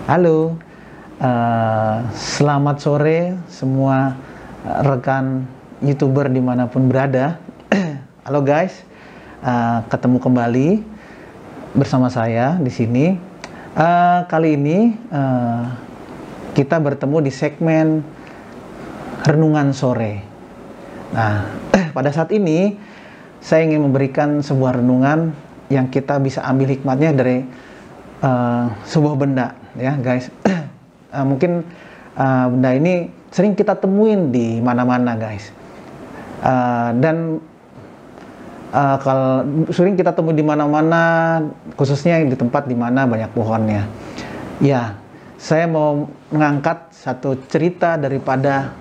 Halo, selamat sore semua rekan YouTuber dimanapun berada. Halo guys, ketemu kembali bersama saya di sini. Kali ini kita bertemu di segmen renungan sore. Nah, pada saat ini saya ingin memberikan sebuah renungan yang kita bisa ambil hikmatnya dari sebuah benda, ya guys. Mungkin benda ini sering kita temuin di mana-mana, guys. Dan kalau sering kita temui di mana-mana, khususnya di tempat di mana banyak pohonnya. Ya, saya mau mengangkat satu cerita daripada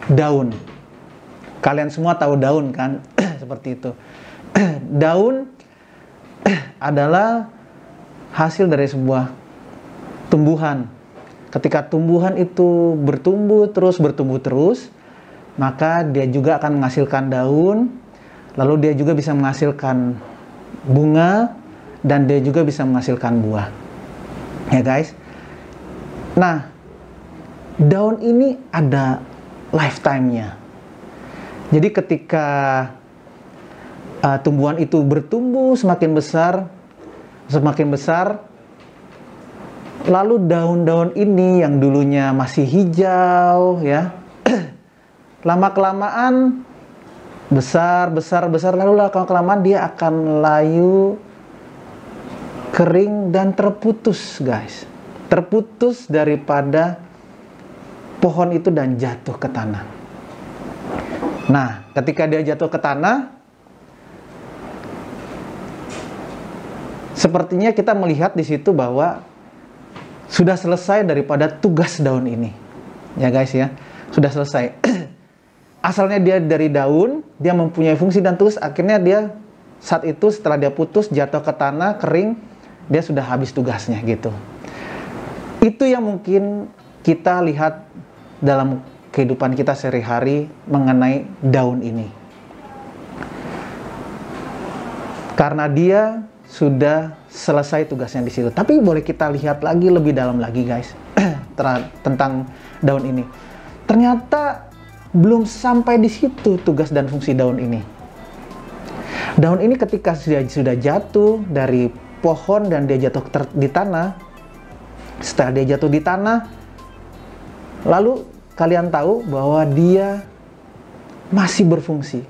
daun. Kalian semua tahu daun kan? Seperti itu. Daun adalah hasil dari sebuah tumbuhan. Ketika tumbuhan itu bertumbuh terus, maka dia juga akan menghasilkan daun, lalu dia juga bisa menghasilkan bunga, dan dia juga bisa menghasilkan buah. Ya guys. Nah, daun ini ada lifetime-nya. Jadi ketika tumbuhan itu bertumbuh semakin besar, lalu daun-daun ini yang dulunya masih hijau, ya, lama-kelamaan besar, lalu lama-kelamaan dia akan layu, kering, dan terputus, guys. Terputus daripada pohon itu dan jatuh ke tanah. Nah, ketika dia jatuh ke tanah, sepertinya kita melihat di situ bahwa sudah selesai daripada tugas daun ini. Ya guys ya, sudah selesai. Asalnya dia dari daun, dia mempunyai fungsi dan tugas, akhirnya dia saat itu setelah dia putus, jatuh ke tanah, kering, dia sudah habis tugasnya gitu. Itu yang mungkin kita lihat dalam kehidupan kita sehari-hari mengenai daun ini. Karena dia sudah selesai tugasnya di situ. Tapi boleh kita lihat lagi lebih dalam lagi, guys, tentang daun ini. Ternyata belum sampai di situ tugas dan fungsi daun ini. Daun ini ketika sudah jatuh dari pohon dan dia jatuh di tanah, setelah dia jatuh di tanah, lalu kalian tahu bahwa dia masih berfungsi.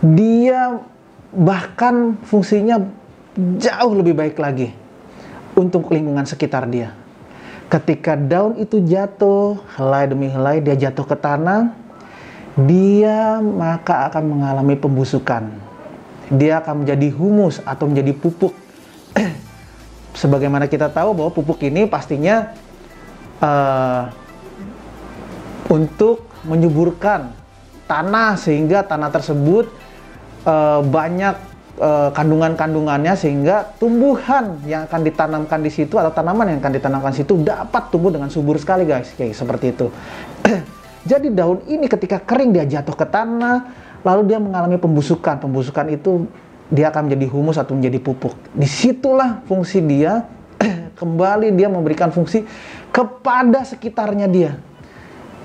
Dia bahkan fungsinya jauh lebih baik lagi untuk lingkungan sekitar dia. Ketika daun itu jatuh, helai demi helai dia jatuh ke tanah, dia maka akan mengalami pembusukan. Dia akan menjadi humus atau menjadi pupuk. Sebagaimana kita tahu bahwa pupuk ini pastinya untuk menyuburkan tanah sehingga tanah tersebut banyak kandungan-kandungannya sehingga tumbuhan yang akan ditanamkan di situ atau tanaman yang akan ditanamkan di situ dapat tumbuh dengan subur sekali, guys. Kayak seperti itu. Jadi daun ini ketika kering dia jatuh ke tanah, lalu dia mengalami pembusukan. Pembusukan itu dia akan menjadi humus atau menjadi pupuk. Disitulah fungsi dia kembali dia memberikan fungsi kepada sekitarnya dia.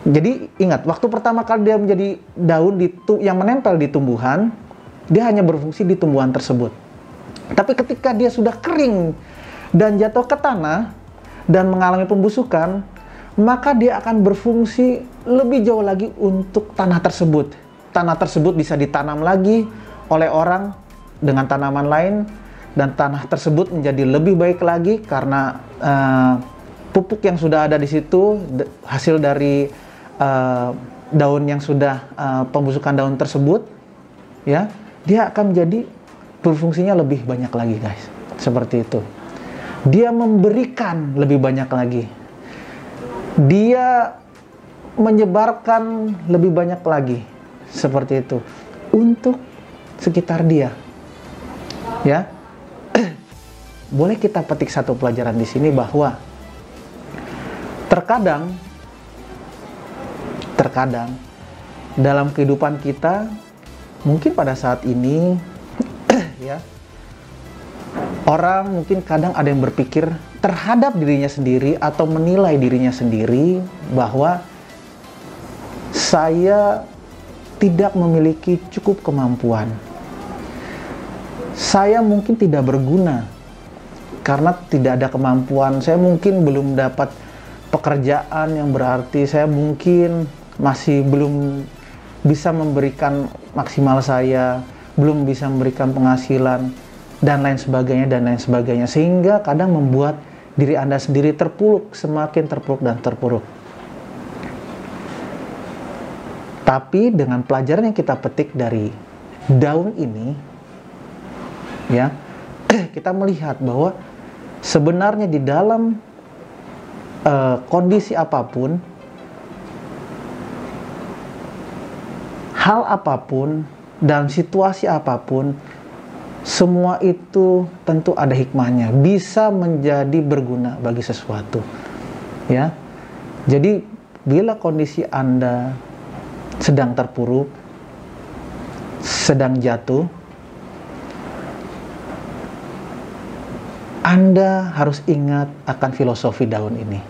Jadi ingat, waktu pertama kali dia menjadi daun yang menempel di tumbuhan, dia hanya berfungsi di tumbuhan tersebut. Tapi ketika dia sudah kering dan jatuh ke tanah dan mengalami pembusukan, maka dia akan berfungsi lebih jauh lagi untuk tanah tersebut. Tanah tersebut bisa ditanam lagi oleh orang dengan tanaman lain, dan tanah tersebut menjadi lebih baik lagi karena pupuk yang sudah ada di situ, hasil dari daun yang sudah pembusukan daun tersebut, ya, dia akan menjadi berfungsinya lebih banyak lagi, guys. Seperti itu. Dia memberikan lebih banyak lagi. Dia menyebarkan lebih banyak lagi. Seperti itu. Untuk sekitar dia. Ya. Boleh kita petik satu pelajaran di sini bahwa terkadang dalam kehidupan kita, mungkin pada saat ini ya, Orang mungkin kadang ada yang berpikir terhadap dirinya sendiri atau menilai dirinya sendiri bahwa saya tidak memiliki cukup kemampuan. Saya mungkin tidak berguna karena tidak ada kemampuan. Saya mungkin belum dapat pekerjaan yang berarti. Saya mungkin masih belum bisa memberikan maksimal saya, belum bisa memberikan penghasilan, dan lain sebagainya, sehingga kadang membuat diri Anda sendiri terpuruk, semakin terpuruk dan terpuruk. Tapi dengan pelajaran yang kita petik dari daun ini, ya, kita melihat bahwa sebenarnya di dalam kondisi apapun, hal apapun, dalam situasi apapun, semua itu tentu ada hikmahnya, bisa menjadi berguna bagi sesuatu, ya. Jadi bila kondisi Anda sedang terpuruk, sedang jatuh, Anda harus ingat akan filosofi daun ini,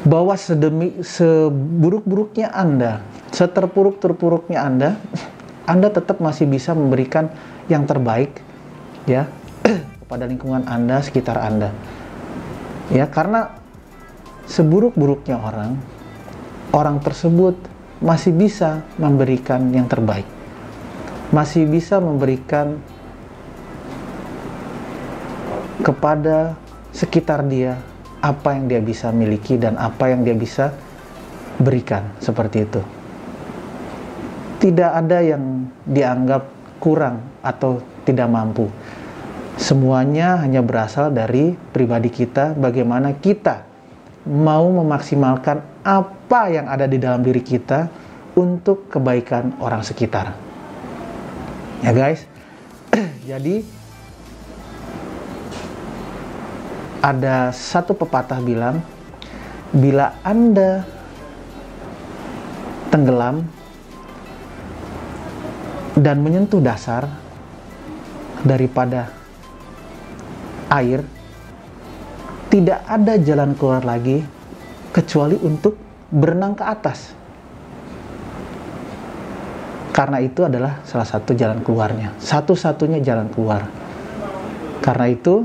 bahwa seburuk-buruknya Anda, seterpuruk-terpuruknya Anda tetap masih bisa memberikan yang terbaik, ya, kepada lingkungan Anda, sekitar Anda, ya. Karena seburuk-buruknya orang tersebut masih bisa memberikan yang terbaik, masih bisa memberikan kepada sekitar dia apa yang dia bisa miliki dan apa yang dia bisa berikan, seperti itu. Tidak ada yang dianggap kurang atau tidak mampu. Semuanya hanya berasal dari pribadi kita, bagaimana kita mau memaksimalkan apa yang ada di dalam diri kita untuk kebaikan orang sekitar. Ya guys, jadi ada satu pepatah bilang, bila Anda tenggelam dan menyentuh dasar daripada air, tidak ada jalan keluar lagi kecuali untuk berenang ke atas. Karena itu adalah salah satu jalan keluarnya, satu-satunya jalan keluar. Karena itu,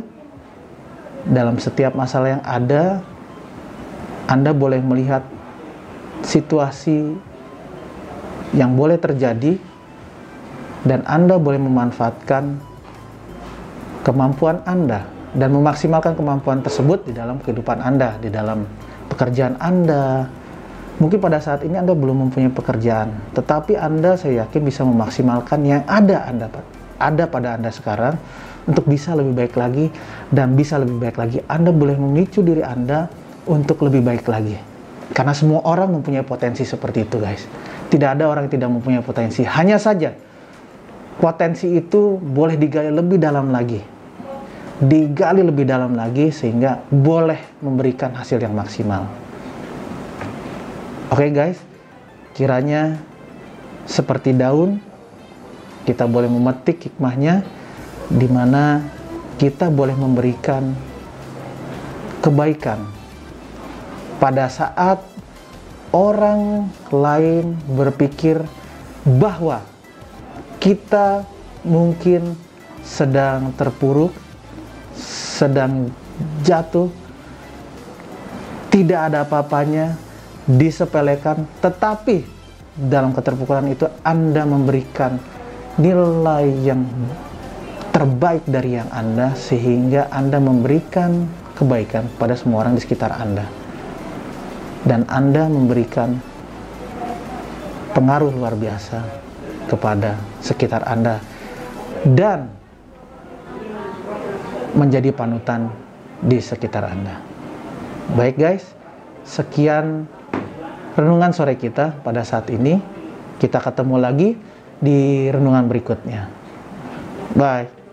dalam setiap masalah yang ada, Anda boleh melihat situasi yang boleh terjadi, dan Anda boleh memanfaatkan kemampuan Anda dan memaksimalkan kemampuan tersebut di dalam kehidupan Anda, di dalam pekerjaan Anda. Mungkin pada saat ini Anda belum mempunyai pekerjaan, tetapi Anda, saya yakin, bisa memaksimalkan yang ada pada Anda sekarang untuk bisa lebih baik lagi, dan bisa lebih baik lagi. Anda boleh memicu diri Anda untuk lebih baik lagi. Karena semua orang mempunyai potensi seperti itu, guys. Tidak ada orang yang tidak mempunyai potensi. Hanya saja potensi itu boleh digali lebih dalam lagi. Digali lebih dalam lagi sehingga boleh memberikan hasil yang maksimal. Oke guys, kiranya seperti daun, kita boleh memetik hikmahnya, di mana kita boleh memberikan kebaikan pada saat orang lain berpikir bahwa kita mungkin sedang terpuruk, sedang jatuh, tidak ada apa-apanya, disepelekan, tetapi dalam keterpurukan itu Anda memberikan nilai yang terbaik dari yang Anda, sehingga Anda memberikan kebaikan pada semua orang di sekitar Anda, dan Anda memberikan pengaruh luar biasa kepada sekitar Anda dan menjadi panutan di sekitar Anda. Baik guys, sekian renungan sore kita pada saat ini. Kita ketemu lagi di renungan berikutnya. Bye.